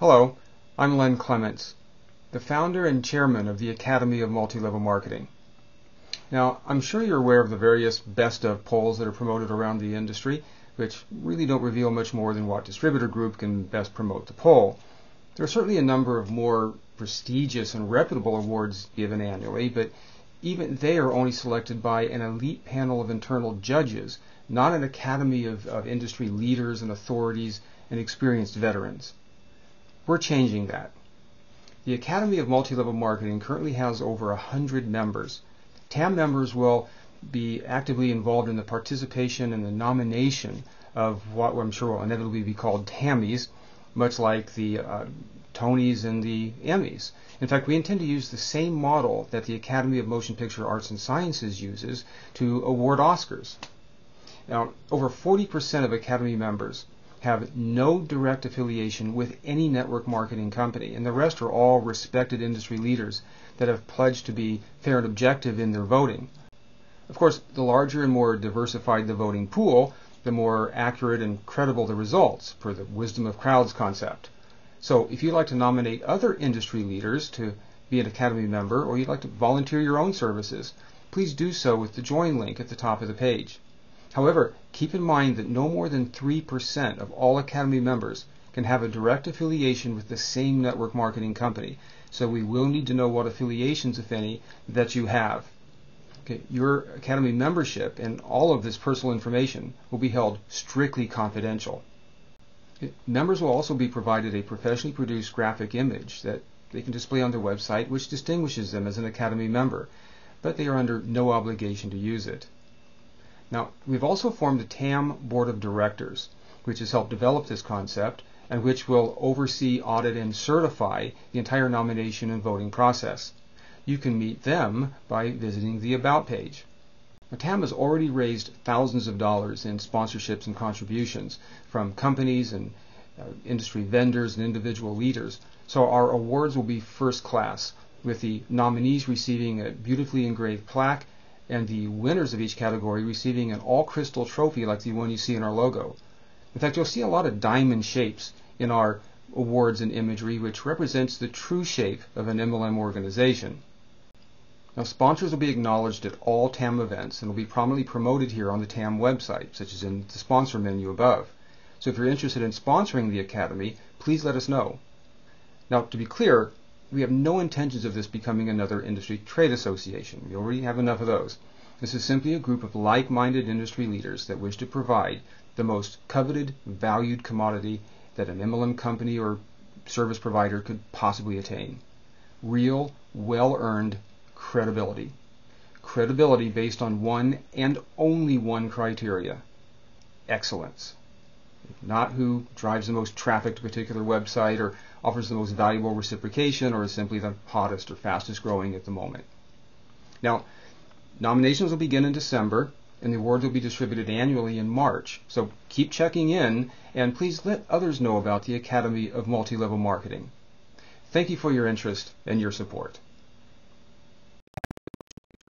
Hello, I'm Clements, the founder and chairman of the Academy of Multi-Level Marketing. Now, I'm sure you're aware of the various best of polls that are promoted around the industry, which really don't reveal much more than what distributor group can best promote the poll. There are certainly a number of more prestigious and reputable awards given annually, but even they are only selected by an elite panel of internal judges, not an academy of industry leaders and authorities and experienced veterans. We're changing that. The Academy of Multi-Level Marketing currently has over 100 members. TAMM members will be actively involved in the participation and the nomination of what I'm sure will inevitably be called TAMMys, much like the Tonys and the Emmys. In fact, we intend to use the same model that the Academy of Motion Picture Arts and Sciences uses to award Oscars. Now, over 40% of Academy members have no direct affiliation with any network marketing company, and the rest are all respected industry leaders that have pledged to be fair and objective in their voting. Of course, the larger and more diversified the voting pool, the more accurate and credible the results, per the wisdom of crowds concept. So if you'd like to nominate other industry leaders to be an Academy member, or you'd like to volunteer your own services, please do so with the join link at the top of the page. However, keep in mind that no more than 3% of all Academy members can have a direct affiliation with the same network marketing company, so we will need to know what affiliations, if any, that you have. Okay, your Academy membership and all of this personal information will be held strictly confidential. Members will also be provided a professionally produced graphic image that they can display on their website, which distinguishes them as an Academy member, but they are under no obligation to use it. Now, we've also formed a TAMM Board of Directors, which has helped develop this concept and which will oversee, audit, and certify the entire nomination and voting process. You can meet them by visiting the About page. Now, TAMM has already raised thousands of dollars in sponsorships and contributions from companies and industry vendors and individual leaders, so our awards will be first class, with the nominees receiving a beautifully engraved plaque and the winners of each category receiving an all-crystal trophy like the one you see in our logo. In fact, you'll see a lot of diamond shapes in our awards and imagery, which represents the true shape of an MLM organization. Now, sponsors will be acknowledged at all TAMM events and will be prominently promoted here on the TAMM website, such as in the sponsor menu above. So if you're interested in sponsoring the Academy, please let us know. Now, to be clear, we have no intentions of this becoming another industry trade association. We already have enough of those. This is simply a group of like-minded industry leaders that wish to provide the most coveted, valued commodity that an MLM company or service provider could possibly attain. Real, well-earned credibility. Credibility based on one and only one criteria: excellence. Not who drives the most traffic to a particular website or offers the most valuable reciprocation or is simply the hottest or fastest growing at the moment. Now, nominations will begin in December and the awards will be distributed annually in March. So keep checking in and please let others know about the Academy of Multi-Level Marketing. Thank you for your interest and your support.